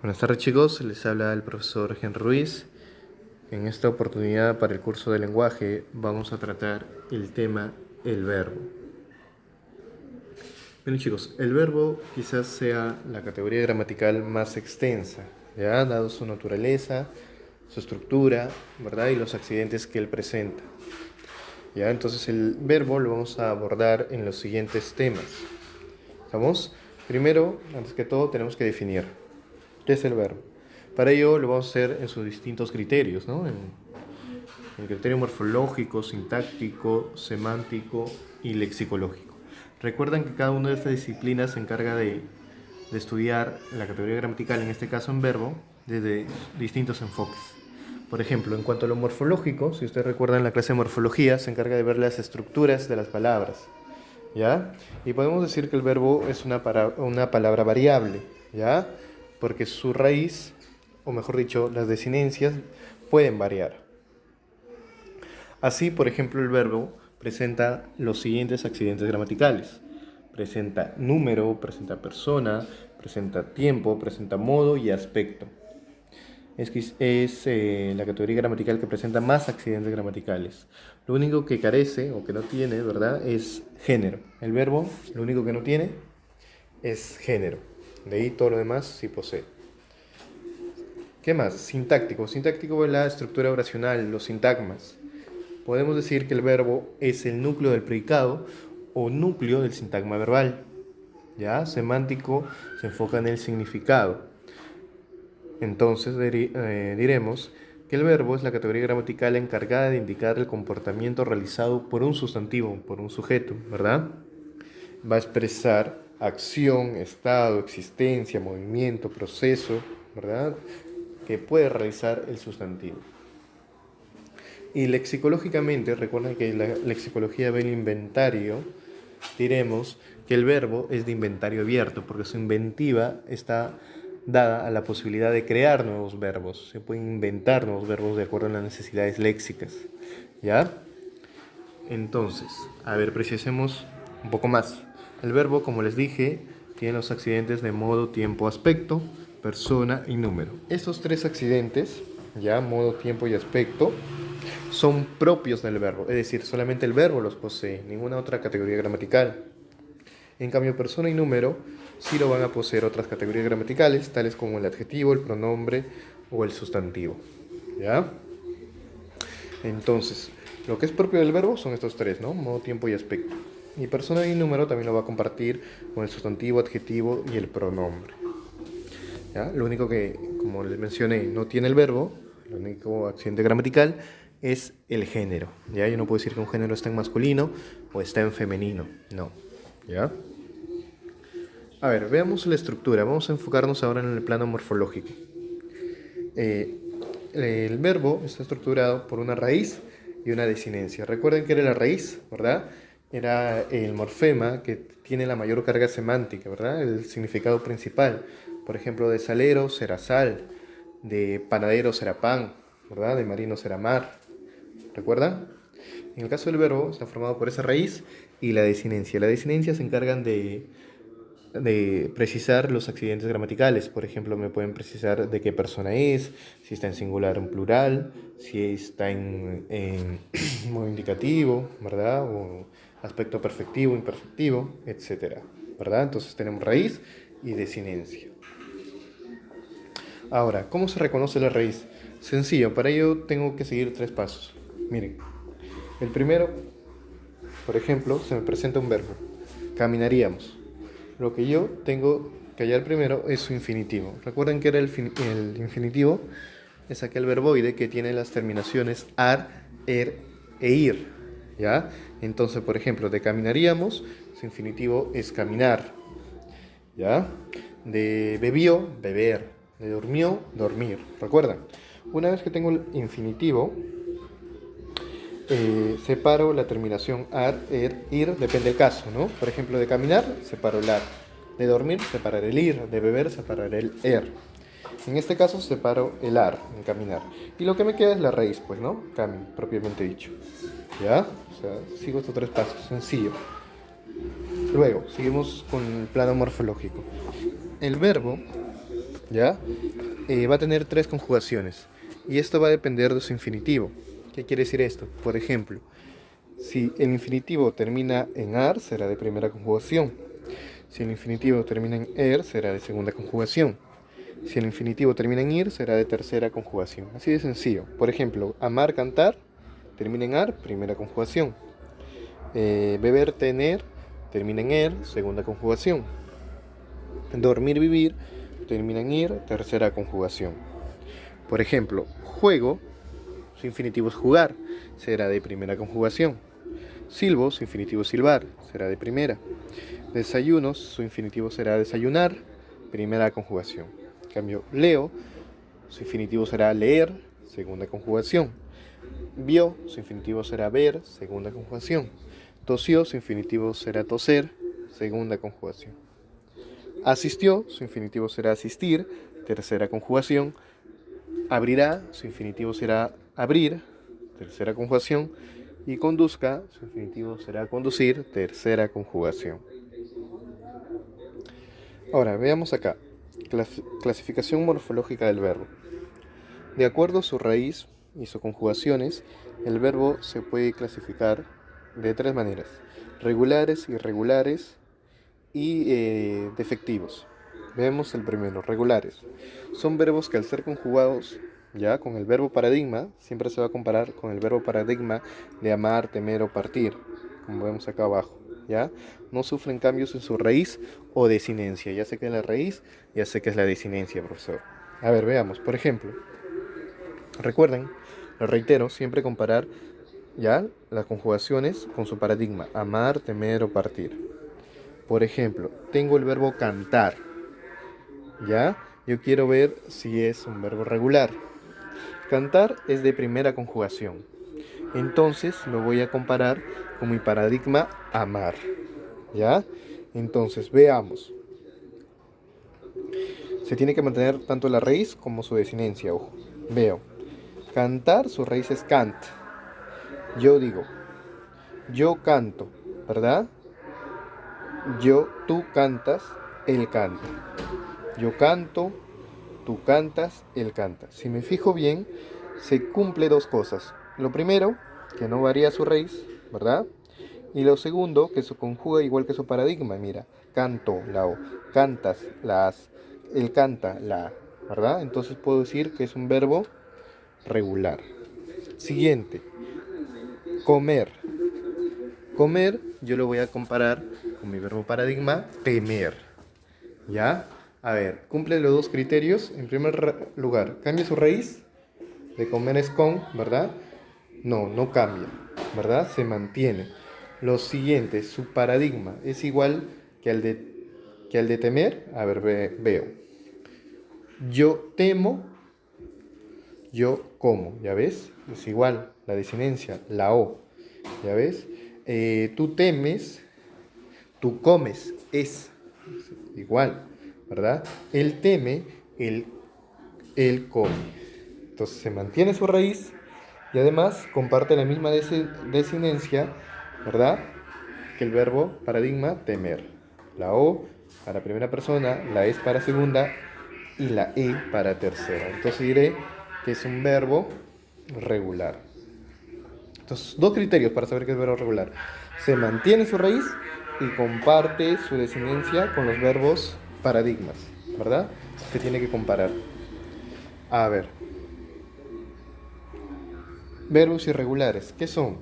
Buenas tardes chicos, les habla el profesor Henry Ruiz. En esta oportunidad para el curso de lenguaje vamos a tratar el tema el verbo. Bien chicos, el verbo quizás sea la categoría gramatical más extensa, ¿ya? Dado su naturaleza, su estructura, ¿verdad? Y los accidentes que él presenta. ¿Ya? Entonces el verbo lo vamos a abordar en los siguientes temas. ¿Estamos? Primero, antes que todo, tenemos que definir qué es el verbo. Para ello lo vamos a hacer en sus distintos criterios, ¿no? En el criterio morfológico, sintáctico, semántico y lexicológico. Recuerden que cada una de estas disciplinas se encarga de estudiar la categoría gramatical, en este caso en verbo, desde distintos enfoques. Por ejemplo, en cuanto a lo morfológico, si ustedes recuerdan la clase de morfología, se encarga de ver las estructuras de las palabras, ¿ya? Y podemos decir que el verbo es una palabra variable, ¿ya? Porque su raíz, o mejor dicho, las desinencias pueden variar. Así, por ejemplo, el verbo presenta los siguientes accidentes gramaticales. Presenta número, presenta persona, presenta tiempo, presenta modo y aspecto. Es la categoría gramatical que presenta más accidentes gramaticales. Lo único que carece o que no tiene, ¿verdad?, es género. El verbo, lo único que no tiene es género. De ahí todo lo demás sí posee. ¿Qué más? Sintáctico. Sintáctico es la estructura oracional, los sintagmas. Podemos decir que el verbo es el núcleo del predicado o núcleo del sintagma verbal. ¿Ya? Semántico se enfoca en el significado. Entonces diremos que el verbo es la categoría gramatical encargada de indicar el comportamiento realizado por un sustantivo, por un sujeto, ¿verdad? Va a expresar acción, estado, existencia, movimiento, proceso, ¿verdad?, que puede realizar el sustantivo. Y lexicológicamente, recuerden que la lexicología ve el inventario, diremos que el verbo es de inventario abierto, porque su inventiva está dada a la posibilidad de crear nuevos verbos. Se pueden inventar nuevos verbos de acuerdo a las necesidades léxicas, ¿ya? Entonces, a ver, precisemos un poco más. El verbo, como les dije, tiene los accidentes de modo, tiempo, aspecto, persona y número. Estos tres accidentes, ya, modo, tiempo y aspecto, son propios del verbo, es decir, solamente el verbo los posee, ninguna otra categoría gramatical. En cambio, persona y número sí lo van a poseer otras categorías gramaticales, tales como el adjetivo, el pronombre o el sustantivo. ¿Ya? Entonces, lo que es propio del verbo son estos tres, ¿no? Modo, tiempo y aspecto. Y persona y número también lo va a compartir con el sustantivo, adjetivo y el pronombre. ¿Ya? Lo único que, como les mencioné, no tiene el verbo, el único accidente gramatical es el género. ¿Ya? Yo no puedo decir que un género está en masculino o está en femenino. No. ¿Ya? A ver, veamos la estructura. Vamos a enfocarnos ahora en el plano morfológico. El verbo está estructurado por una raíz y una desinencia. Recuerden que era la raíz, ¿verdad? Era el morfema que tiene la mayor carga semántica, ¿verdad? El significado principal. Por ejemplo, de salero será sal, de panadero será pan, ¿verdad? De marino será mar. ¿Recuerdan? En el caso del verbo está formado por esa raíz y la desinencia. La desinencia se encargan de precisar los accidentes gramaticales. Por ejemplo, me pueden precisar de qué persona es, si está en singular o en plural, si está en modo indicativo, ¿verdad? O aspecto perfectivo, imperfectivo, etcétera, ¿verdad? Entonces tenemos raíz y desinencia. Ahora, ¿cómo se reconoce la raíz? Sencillo, para ello tengo que seguir tres pasos. Miren, el primero, por ejemplo, se me presenta un verbo. Caminaríamos. Lo que yo tengo que hallar primero es su infinitivo. Recuerden que era el infinitivo, es aquel verboide que tiene las terminaciones ar, er e ir, ¿ya? Entonces, por ejemplo, de caminaríamos, su infinitivo es caminar, ¿ya? De bebió, beber. De durmió, dormir. ¿Recuerdan? Una vez que tengo el infinitivo, separo la terminación ar, er, ir, depende del caso, ¿no? Por ejemplo, de caminar, separo el ar. De dormir, separar el ir. De beber, separar el er. En este caso, separo el ar, en caminar. Y lo que me queda es la raíz, pues, ¿no? Cami, propiamente dicho. ¿Ya? O sea, sigo estos tres pasos, sencillo. Luego, seguimos con el plano morfológico. El verbo ¿ya? Va a tener 3 conjugaciones. Y esto va a depender de su infinitivo. ¿Qué quiere decir esto? Por ejemplo, si el infinitivo termina en ar, será de primera conjugación. Si el infinitivo termina en er, será de segunda conjugación. Si el infinitivo termina en ir, será de tercera conjugación. Así de sencillo. Por ejemplo, amar, cantar, termina en ar, primera conjugación. Beber, tener, termina en er, segunda conjugación. Dormir, vivir, termina en ir, tercera conjugación. Por ejemplo, juego, su infinitivo es jugar, será de primera conjugación. Silbo, su infinitivo es silbar, será de primera. Desayuno, su infinitivo será desayunar, primera conjugación. En cambio, leo, su infinitivo será leer, segunda conjugación. Vio, su infinitivo será ver, segunda conjugación. Tosió, su infinitivo será toser, segunda conjugación. Asistió, su infinitivo será asistir, tercera conjugación. Abrirá, su infinitivo será abrir, tercera conjugación. Y conduzca, su infinitivo será conducir, tercera conjugación. Ahora, veamos acá. Clasificación morfológica del verbo. De acuerdo a su raíz y sus conjugaciones, el verbo se puede clasificar de 3 maneras: regulares, irregulares y defectivos. Veamos el primero, regulares. Son verbos que al ser conjugados ya con el verbo paradigma, siempre se va a comparar con el verbo paradigma de amar, temer o partir, como vemos acá abajo, ¿ya? No sufren cambios en su raíz o desinencia. Ya sé que es la raíz, ya sé que es la desinencia, profesor. A ver, veamos, por ejemplo, recuerden, lo reitero, siempre comparar ya las conjugaciones con su paradigma, amar, temer o partir. Por ejemplo, tengo el verbo cantar, ¿ya? Yo quiero ver si es un verbo regular. Cantar es de primera conjugación. Entonces lo voy a comparar con mi paradigma amar, ¿ya? Entonces, veamos. Se tiene que mantener tanto la raíz como su desinencia, ojo. Veo. Cantar, su raíz es cant. Yo digo, yo canto, ¿verdad? Tú cantas, él canta. Yo canto, tú cantas, él canta. Si me fijo bien, se cumple 2 cosas. Lo primero, que no varía su raíz, ¿verdad? Y lo segundo, que se conjuga igual que su paradigma. Mira, canto, la O, cantas, la as, él canta, la A, ¿verdad? Entonces puedo decir que es un verbo regular. Siguiente, comer. Comer, yo lo voy a comparar con mi verbo paradigma, temer. ¿Ya? A ver, cumple los 2 criterios. En primer lugar, cambia su raíz. De comer es con, ¿verdad? No, no cambia, ¿verdad? Se mantiene. Lo siguiente, su paradigma es igual que al de temer. A ver, veo. Yo temo, yo como, ¿ya ves? Es igual, la desinencia, la O, ¿ya ves? Tú temes, tú comes, es igual, ¿verdad? Él teme, él come. Entonces se mantiene su raíz y además comparte la misma desinencia, ¿verdad? Que el verbo paradigma temer. La O para primera persona, la es para segunda y la E para tercera. Entonces diré que es un verbo regular. Entonces, 2 criterios para saber que es verbo regular. Se mantiene su raíz y comparte su desinencia con los verbos paradigmas, ¿verdad? Se tiene que comparar. A ver, verbos irregulares, ¿qué son?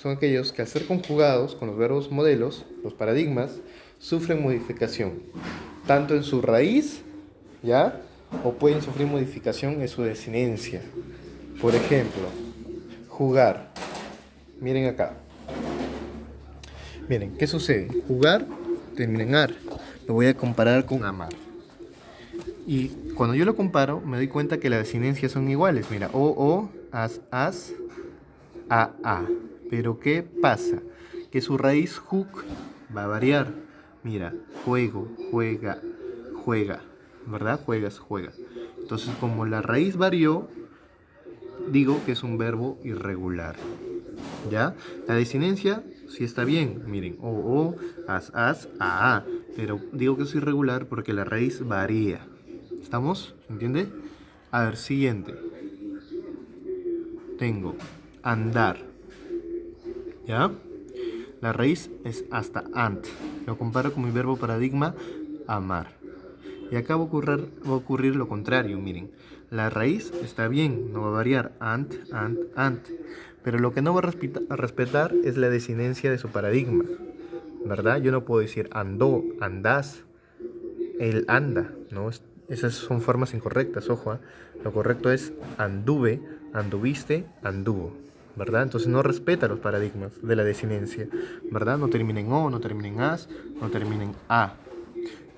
Son aquellos que al ser conjugados con los verbos modelos, los paradigmas, sufren modificación, tanto en su raíz, ¿ya? O pueden sufrir modificación en su desinencia. Por ejemplo, jugar. Miren acá. Miren, ¿qué sucede? Jugar termina en ar. Lo voy a comparar con amar. Y cuando yo lo comparo, me doy cuenta que las desinencias son iguales. Mira, o, as, a. Pero ¿qué pasa? Que su raíz hook va a variar. Mira, juego, juega, juega, ¿verdad? Juegas, juega. Entonces, como la raíz varió, digo que es un verbo irregular. ¿Ya? La desinencia sí está bien. Miren, o, as, a. Pero digo que es irregular porque la raíz varía. ¿Estamos? ¿Se entiende? A ver, siguiente. Tengo andar. ¿Ya? La raíz es hasta ant. Lo comparo con mi verbo paradigma amar. Y acá va a ocurrir lo contrario, miren. La raíz está bien, no va a variar. Ant, ant, ant. Pero lo que no va a respetar es la desinencia de su paradigma. ¿Verdad? Yo no puedo decir andó, andás, él anda, ¿no? Esas son formas incorrectas, ojo, ¿eh? Lo correcto es anduve, anduviste, anduvo, ¿verdad? Entonces no respeta los paradigmas de la desinencia, ¿verdad? No termina en o, no termina en as, no termina en a.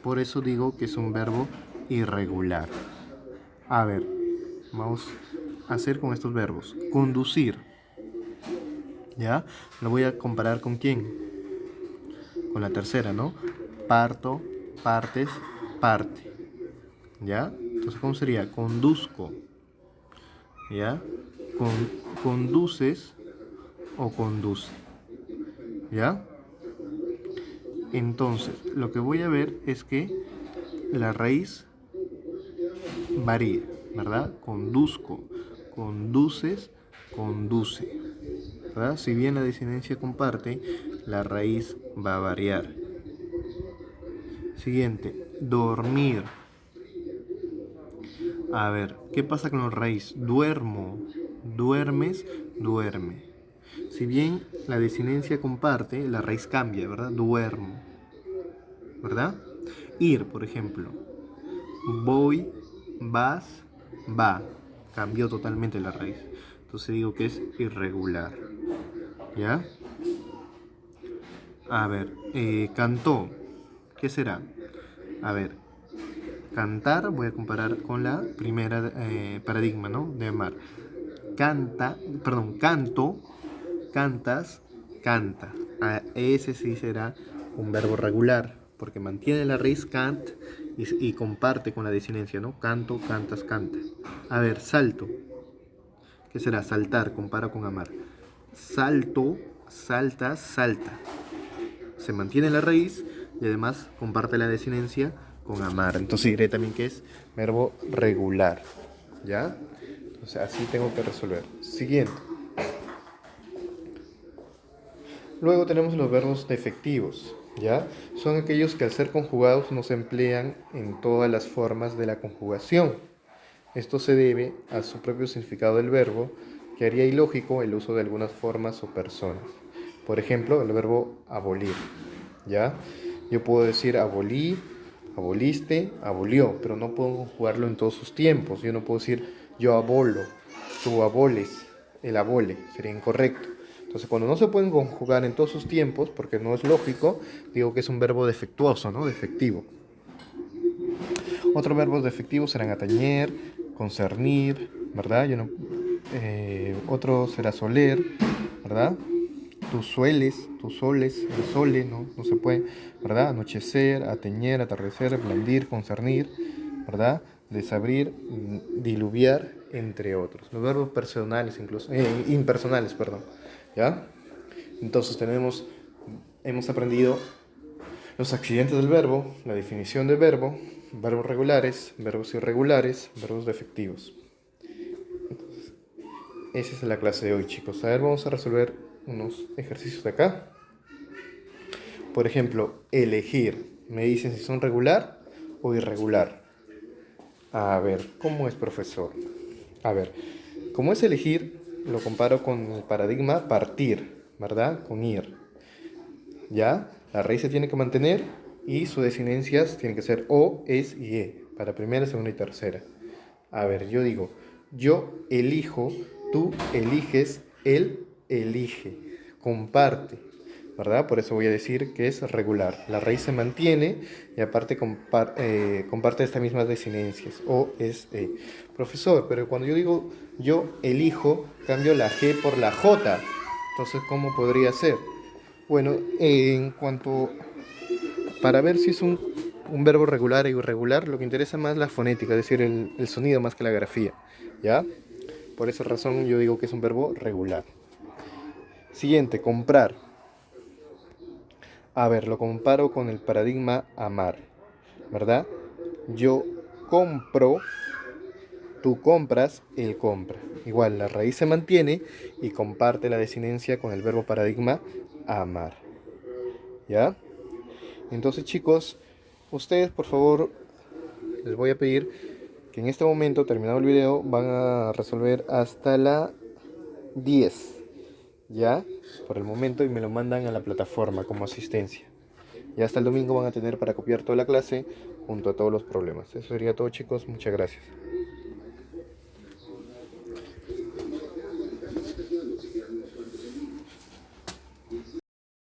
Por eso digo que es un verbo irregular. A ver, vamos a hacer con estos verbos. Conducir, ¿ya? Lo voy a comparar con quién. Con la tercera, ¿no? Parto, partes, parte. ¿Ya? Entonces, ¿cómo sería? Conduzco. ¿Ya? Conduces o conduce. ¿Ya? Entonces, lo que voy a ver es que la raíz varía, ¿verdad? Conduzco, conduces, conduce. ¿Verdad? Si bien la desinencia comparte, la raíz va a variar. Siguiente, dormir. A ver, ¿qué pasa con la raíz? Duermo, duermes, duerme. Si bien la desinencia comparte, la raíz cambia, ¿verdad? Duermo, ¿verdad? Ir, por ejemplo. Voy, vas, va. Cambió totalmente la raíz. Entonces digo que es irregular. ¿Ya? A ver, cantó. ¿Qué será? A ver, cantar voy a comparar con la primera paradigma, ¿no? De amar. Canta, perdón, canto, cantas, canta. Ese sí será un verbo regular, porque mantiene la raíz cant y comparte con la desinencia, ¿no? Canto, cantas, canta. A ver, salto. ¿Qué será? Saltar, compara con amar. Salto, saltas, salta. Se mantiene la raíz y además comparte la desinencia con amar. Entonces diré también que es verbo regular. ¿Ya? Entonces así tengo que resolver. Siguiente. Luego tenemos los verbos defectivos, ¿ya? Son aquellos que al ser conjugados no se emplean en todas las formas de la conjugación. Esto se debe a su propio significado del verbo, que haría ilógico el uso de algunas formas o personas. Por ejemplo, el verbo abolir, ¿ya? Yo puedo decir abolí, aboliste, abolió, pero no puedo conjugarlo en todos sus tiempos. Yo no puedo decir yo abolo, tú aboles, el abole, sería incorrecto. Entonces, cuando no se pueden conjugar en todos sus tiempos, porque no es lógico, digo que es un verbo defectuoso, ¿no? Defectivo. Otros verbos defectivos serán atañer, concernir, ¿verdad? Otro será soler, ¿verdad? Tú sueles, tú soles, el sole, ¿no? No se puede, ¿verdad? Anochecer, atañer, atardecer, blandir, concernir, ¿verdad? Desabrir, diluviar, entre otros. Los verbos personales incluso, impersonales, perdón, ¿ya? Entonces hemos aprendido los accidentes del verbo, la definición del verbo, verbos regulares, verbos irregulares, verbos defectivos. Entonces, esa es la clase de hoy, chicos. A ver, vamos a resolver unos ejercicios de acá. Por ejemplo, elegir. Me dicen si son regular o irregular. A ver, ¿cómo es, profesor? A ver, como es elegir, lo comparo con el paradigma partir, ¿verdad? Con ir. ¿Ya? La raíz se tiene que mantener y sus desinencias tienen que ser o, es y e, para primera, segunda y tercera. A ver, yo digo, yo elijo, tú eliges, él elige, comparte, ¿verdad? Por eso voy a decir que es regular. La raíz se mantiene y aparte comparte estas mismas desinencias, o, es, e. Profesor, pero cuando yo digo yo elijo, cambio la G por la J. Entonces, ¿cómo podría ser? Bueno, para ver si es un verbo regular e irregular, lo que interesa más es la fonética, es decir, el sonido más que la grafía, ¿ya? Por esa razón yo digo que es un verbo regular. Siguiente, comprar. A ver, lo comparo con el paradigma amar, ¿verdad? Yo compro, tú compras, él compra. Igual, la raíz se mantiene y comparte la desinencia con el verbo paradigma amar. ¿Ya? Entonces, chicos, ustedes, por favor, les voy a pedir que en este momento, terminado el video, van a resolver hasta la 10, ¿ya? Por el momento, y me lo mandan a la plataforma como asistencia. Y hasta el domingo van a tener para copiar toda la clase junto a todos los problemas. Eso sería todo, chicos. Muchas gracias.